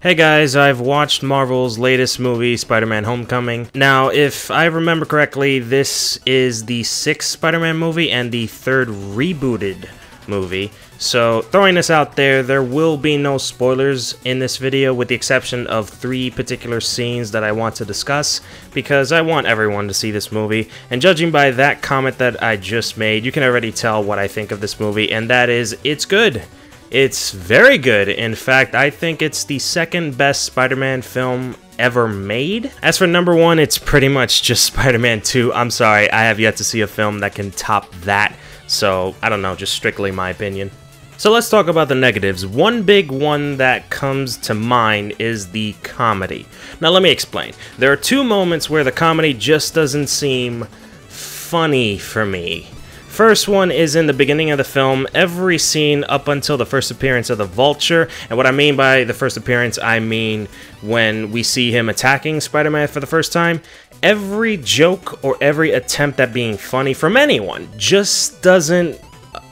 Hey guys, I've watched Marvel's latest movie, Spider-Man Homecoming. Now, if I remember correctly, this is the 6th Spider-Man movie and the 3rd rebooted movie. So, throwing this out there will be no spoilers in this video with the exception of 3 particular scenes that I want to discuss because I want everyone to see this movie. And judging by that comment that I just made, you can already tell what I think of this movie, and that is, it's good. It's very good. In fact, I think it's the 2nd best Spider-Man film ever made. As for number 1, it's pretty much just Spider-Man 2. I'm sorry, I have yet to see a film that can top that. So, I don't know, just strictly my opinion. So let's talk about the negatives. One big one that comes to mind is the comedy. Now let me explain. There are 2 moments where the comedy just doesn't seem funny for me. First one is in the beginning of the film. Every scene up until the first appearance of the Vulture, and what I mean by the first appearance, I mean when we see him attacking Spider-Man for the first time, every joke or every attempt at being funny from anyone just doesn't,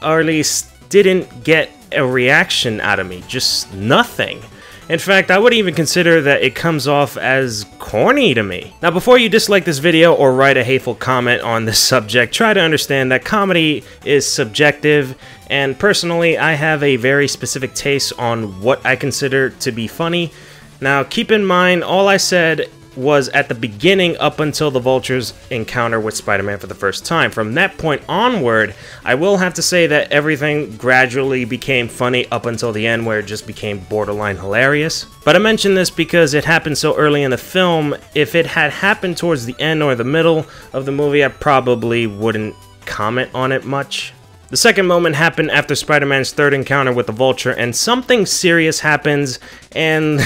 or at least didn't get a reaction out of me, just nothing. In fact, I would even consider that it comes off as corny to me. Now, before you dislike this video or write a hateful comment on this subject, try to understand that comedy is subjective, and personally, I have a very specific taste on what I consider to be funny. Now, keep in mind, all I said was at the beginning up until the Vulture's encounter with Spider-Man for the first time. From that point onward, I will have to say that everything gradually became funny up until the end where it just became borderline hilarious. But I mention this because it happened so early in the film. If it had happened towards the end or the middle of the movie, I probably wouldn't comment on it much. The second moment happened after Spider-Man's 3rd encounter with the Vulture, and something serious happens, and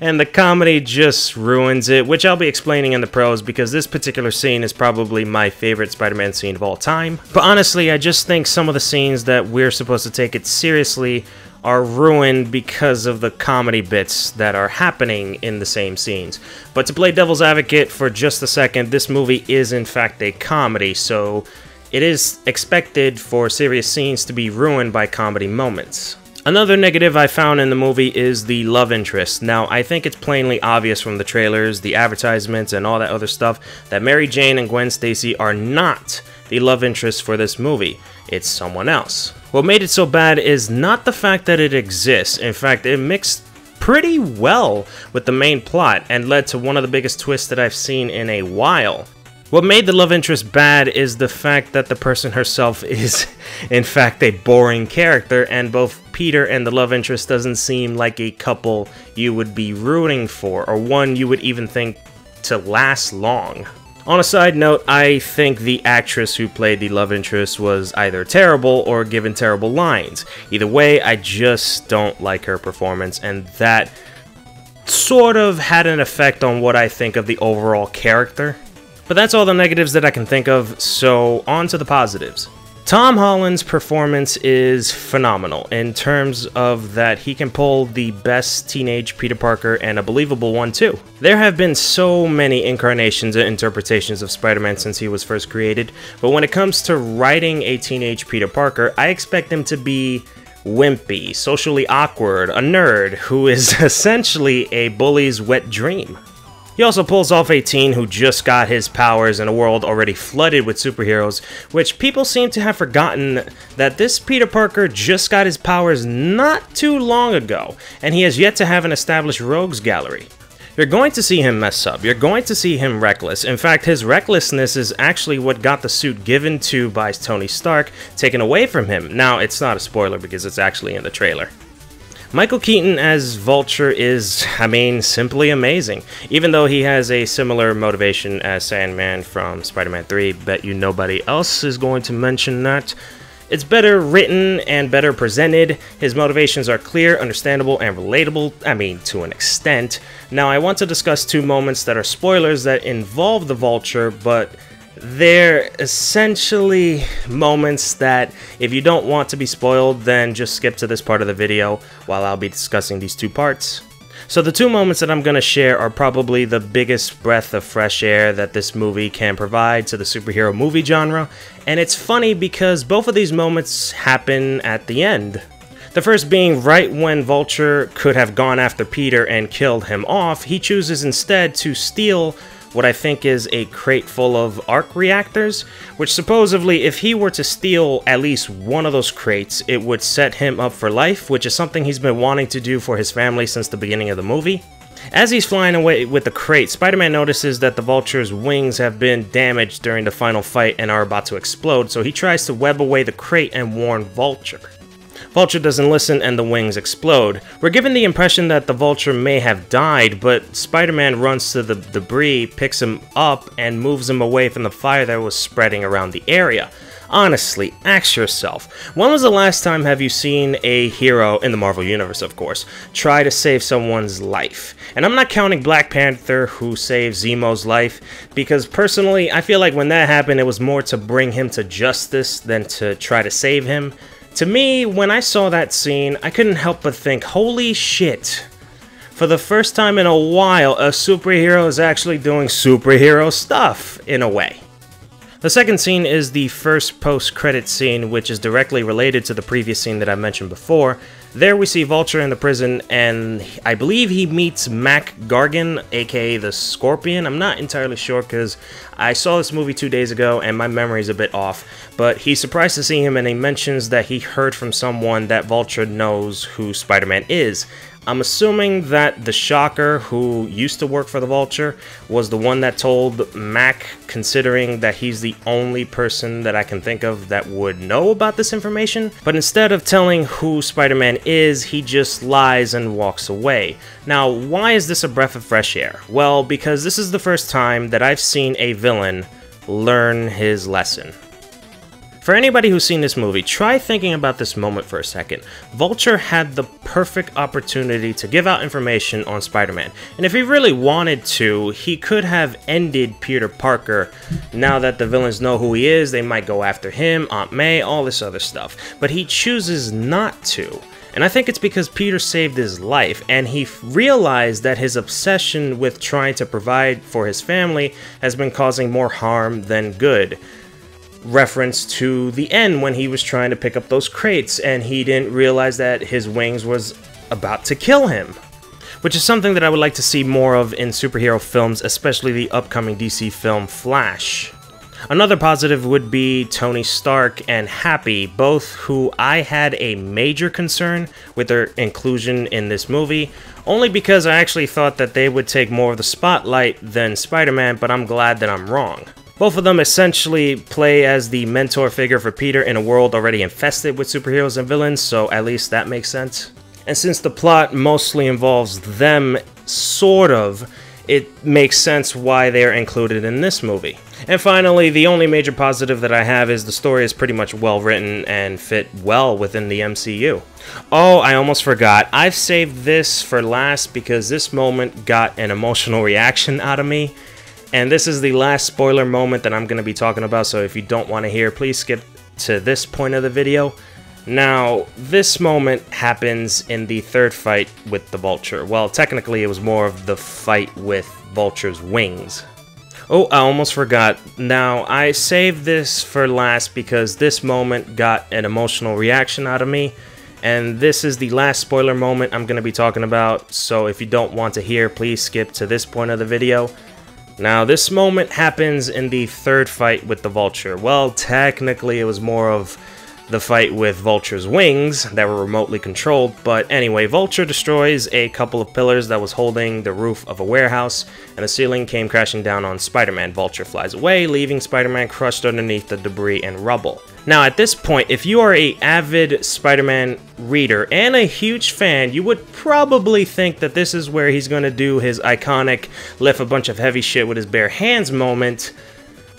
and the comedy just ruins it, which I'll be explaining in the pros because this particular scene is probably my favorite Spider-Man scene of all time. But honestly, I just think some of the scenes that we're supposed to take it seriously are ruined because of the comedy bits that are happening in the same scenes. But to play devil's advocate for just a second, this movie is in fact a comedy, so it is expected for serious scenes to be ruined by comedy moments. Another negative I found in the movie is the love interest. Now, I think it's plainly obvious from the trailers, the advertisements, and all that other stuff that Mary Jane and Gwen Stacy are not the love interest for this movie. It's someone else. What made it so bad is not the fact that it exists. In fact, it mixed pretty well with the main plot and led to one of the biggest twists that I've seen in a while. What made the love interest bad is the fact that the person herself is, in fact, a boring character, and both Peter and the love interest doesn't seem like a couple you would be rooting for, or one you would even think to last long. On a side note, I think the actress who played the love interest was either terrible or given terrible lines. Either way, I just don't like her performance, and that sort of had an effect on what I think of the overall character. But that's all the negatives that I can think of, so on to the positives. Tom Holland's performance is phenomenal in terms of that he can pull the best teenage Peter Parker and a believable one too. There have been so many incarnations and interpretations of Spider-Man since he was first created, but when it comes to writing a teenage Peter Parker, I expect him to be wimpy, socially awkward, a nerd who is essentially a bully's wet dream. He also pulls off a teen who just got his powers in a world already flooded with superheroes, which people seem to have forgotten that this Peter Parker just got his powers not too long ago, and he has yet to have an established rogues gallery. You're going to see him mess up, you're going to see him reckless. In fact, his recklessness is actually what got the suit given to by Tony Stark taken away from him. Now, it's not a spoiler because it's actually in the trailer. Michael Keaton as Vulture is, simply amazing. Even though he has a similar motivation as Sandman from Spider-Man 3, bet you nobody else is going to mention that. It's better written and better presented. His motivations are clear, understandable, and relatable, to an extent. Now, I want to discuss 2 moments that are spoilers that involve the Vulture, but they're essentially moments that if you don't want to be spoiled, then just skip to this part of the video while I'll be discussing these 2 parts. So the 2 moments that I'm going to share are probably the biggest breath of fresh air that this movie can provide to the superhero movie genre, and it's funny because both of these moments happen at the end. The first being right when Vulture could have gone after Peter and killed him off, he chooses instead to steal what I think is a crate full of arc reactors, which supposedly if he were to steal at least one of those crates, it would set him up for life, which is something he's been wanting to do for his family since the beginning of the movie. As he's flying away with the crate, Spider-Man notices that the Vulture's wings have been damaged during the final fight and are about to explode, so he tries to web away the crate and warn Vulture. Vulture doesn't listen and the wings explode. We're given the impression that the Vulture may have died, but Spider-Man runs to the debris, picks him up, and moves him away from the fire that was spreading around the area. Honestly, ask yourself, when was the last time have you seen a hero, in the Marvel Universe of course, try to save someone's life? And I'm not counting Black Panther, who saved Zemo's life, because personally, I feel like when that happened, it was more to bring him to justice than to try to save him. To me, when I saw that scene, I couldn't help but think, holy shit. For the first time in a while, a superhero is actually doing superhero stuff, in a way. The second scene is the first post-credit scene, which is directly related to the previous scene that I mentioned before. There we see Vulture in the prison, and I believe he meets Mac Gargan, aka the Scorpion. I'm not entirely sure because I saw this movie 2 days ago and my memory's a bit off. But he's surprised to see him and he mentions that he heard from someone that Vulture knows who Spider-Man is. I'm assuming that the Shocker, who used to work for the Vulture, was the one that told Mac, considering that he's the only person that I can think of that would know about this information. But instead of telling who Spider-Man is, he just lies and walks away. Now, why is this a breath of fresh air? Well, because this is the first time that I've seen a villain learn his lesson. For anybody who's seen this movie, try thinking about this moment for a second. Vulture had the perfect opportunity to give out information on Spider-Man, and if he really wanted to, he could have ended Peter Parker. Now that the villains know who he is, they might go after him, Aunt May, all this other stuff. But he chooses not to. And I think it's because Peter saved his life, and he realized that his obsession with trying to provide for his family has been causing more harm than good. Reference to the end when he was trying to pick up those crates and he didn't realize that his wings was about to kill him. Which is something that I would like to see more of in superhero films, especially the upcoming DC film Flash. Another positive would be Tony Stark and Happy, both who I had a major concern with their inclusion in this movie, only because I actually thought that they would take more of the spotlight than Spider-Man, but I'm glad that I'm wrong. Both of them essentially play as the mentor figure for Peter in a world already infested with superheroes and villains, so at least that makes sense. And since the plot mostly involves them, sort of, it makes sense why they're included in this movie. And finally, the only major positive that I have is the story is pretty much well written and fit well within the MCU. Oh, I almost forgot. I've saved this for last because this moment got an emotional reaction out of me. And this is the last spoiler moment that I'm going to be talking about, so if you don't want to hear, please skip to this point of the video. Now, this moment happens in the third fight with the Vulture. Well, technically it was more of the fight with Vulture's wings. Oh, I almost forgot. Now, I saved this for last because this moment got an emotional reaction out of me. And this is the last spoiler moment I'm going to be talking about, so if you don't want to hear, please skip to this point of the video. Now, this moment happens in the third fight with the Vulture. Well, technically it was more of the fight with Vulture's wings that were remotely controlled, but anyway, Vulture destroys a couple of pillars that was holding the roof of a warehouse, and the ceiling came crashing down on Spider-Man. Vulture flies away, leaving Spider-Man crushed underneath the debris and rubble. Now, at this point, if you are an avid Spider-Man reader and a huge fan, you would probably think that this is where he's going to do his iconic lift a bunch of heavy shit with his bare hands moment,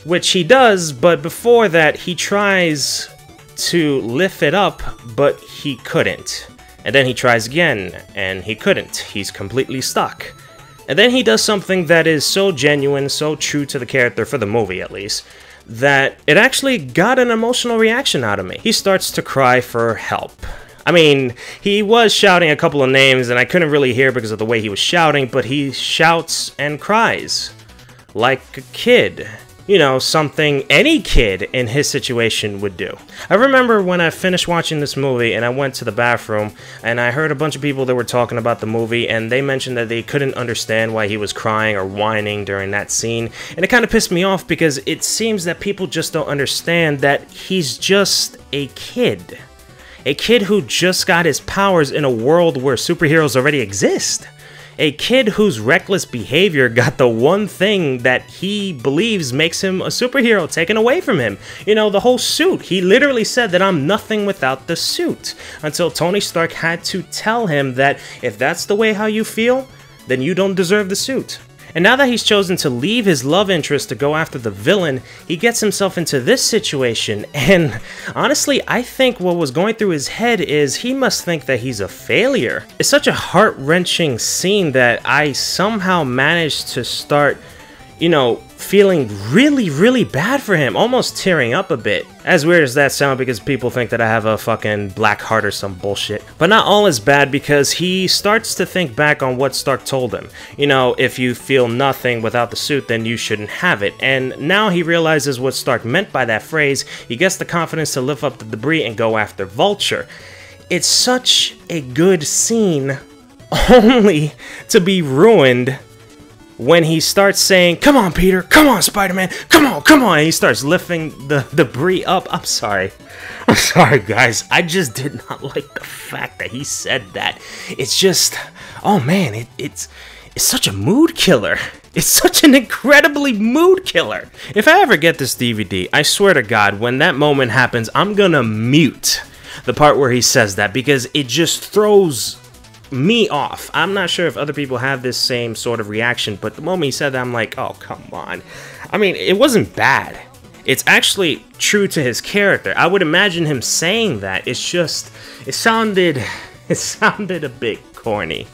which he does, but before that, he tries to lift it up, but he couldn't. And then he tries again, and he couldn't. He's completely stuck. And then he does something that is so genuine, so true to the character, for the movie at least, that it actually got an emotional reaction out of me. He starts to cry for help. I mean, he was shouting a couple of names, and I couldn't really hear because of the way he was shouting, but he shouts and cries like a kid. you know, something any kid in his situation would do. I remember when I finished watching this movie and I went to the bathroom and I heard a bunch of people that were talking about the movie, and they mentioned that they couldn't understand why he was crying or whining during that scene. And it kind of pissed me off because it seems that people just don't understand that he's just a kid. A kid who just got his powers in a world where superheroes already exist. A kid whose reckless behavior got the one thing that he believes makes him a superhero taken away from him. You know, the whole suit. He literally said that I'm nothing without the suit. Until Tony Stark had to tell him that if that's the way how you feel, then you don't deserve the suit. And now that he's chosen to leave his love interest to go after the villain, he gets himself into this situation, and honestly, I think what was going through his head is he must think that he's a failure. It's such a heart-wrenching scene that I somehow managed to start, you know, feeling really, really bad for him, almost tearing up a bit. As weird as that sounds, because people think that I have a fucking black heart or some bullshit. But not all is bad, because he starts to think back on what Stark told him. You know, if you feel nothing without the suit, then you shouldn't have it. And now he realizes what Stark meant by that phrase. He gets the confidence to lift up the debris and go after Vulture. It's such a good scene, only to be ruined when he starts saying, "Come on, Peter, come on, Spider-Man, come on," and he starts lifting the debris up. I'm sorry, guys. I just did not like the fact that he said that. It's just, oh man, it's such a mood killer. It's such an incredibly mood killer. If I ever get this DVD, I swear to God, when that moment happens, I'm gonna mute the part where he says that, because it just throws me off. I'm not sure if other people have this same sort of reaction, but the moment he said that, I'm like, oh, come on. I mean, it wasn't bad. It's actually true to his character. I would imagine him saying that. It's just, it sounded a bit corny.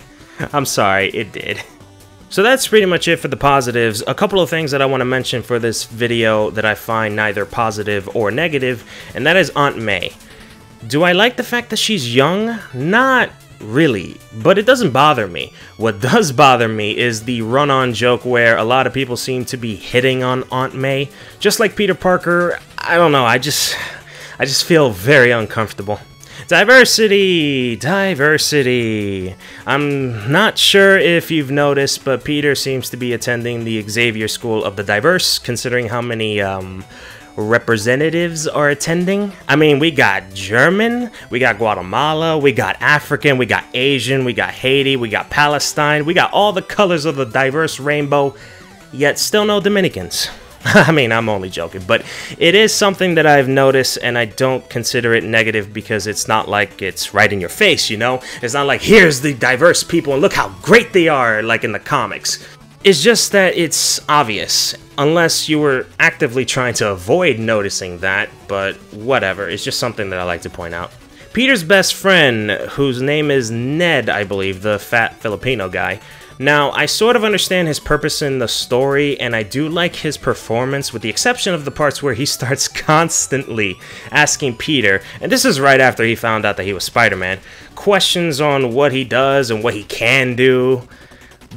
I'm sorry, it did. So that's pretty much it for the positives. A couple of things that I want to mention for this video that I find neither positive or negative, and that is Aunt May. Do I like the fact that she's young? Not really, but it doesn't bother me. What does bother me is the run-on joke where a lot of people seem to be hitting on Aunt May. Just like Peter Parker, I don't know, I just feel very uncomfortable. Diversity! I'm not sure if you've noticed, but Peter seems to be attending the Xavier School of the Diverse, considering how many representatives are attending. I mean, we got German, we got Guatemala, we got African, we got Asian, we got Haiti, we got Palestine, we got all the colors of the diverse rainbow, yet still no Dominicans. I mean, I'm only joking, but it is something that I've noticed, and I don't consider it negative because it's not like it's right in your face, you know? It's not like, here's the diverse people and look how great they are, like in the comics. It's just that it's obvious, unless you were actively trying to avoid noticing that, but whatever, it's just something that I like to point out. Peter's best friend, whose name is Ned, I believe, the fat Filipino guy. Now, I sort of understand his purpose in the story, and I do like his performance, with the exception of the parts where he starts constantly asking Peter, and this is right after he found out that he was Spider-Man, questions on what he does and what he can do.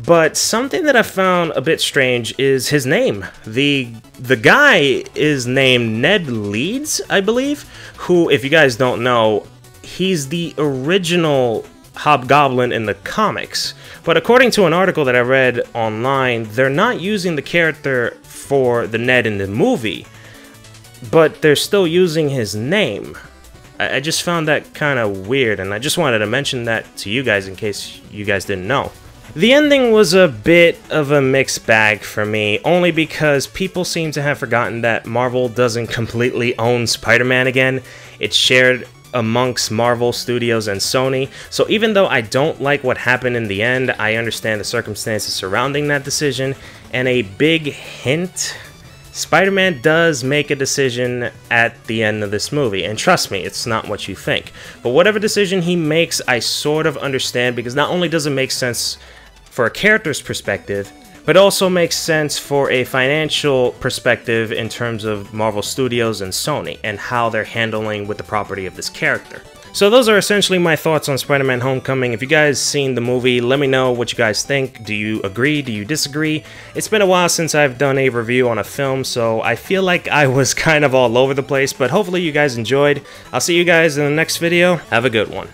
But something that I found a bit strange is his name. The guy is named Ned Leeds, I believe, who, if you guys don't know, he's the original Hobgoblin in the comics. But according to an article that I read online, they're not using the character for the Ned in the movie, but they're still using his name. I just found that kind of weird, and I just wanted to mention that to you guys in case you guys didn't know. The ending was a bit of a mixed bag for me, only because people seem to have forgotten that Marvel doesn't completely own Spider-Man again. It's shared amongst Marvel Studios and Sony, so even though I don't like what happened in the end, I understand the circumstances surrounding that decision, and a big hint, Spider-Man does make a decision at the end of this movie, and trust me, it's not what you think. But whatever decision he makes, I sort of understand, because not only does it make sense for a character's perspective, but also makes sense for a financial perspective in terms of Marvel Studios and Sony, and how they're handling with the property of this character. So those are essentially my thoughts on Spider-Man Homecoming. If you guys seen the movie, let me know what you guys think. Do you agree? Do you disagree? It's been a while since I've done a review on a film, so I feel like I was kind of all over the place, but hopefully you guys enjoyed. I'll see you guys in the next video. Have a good one.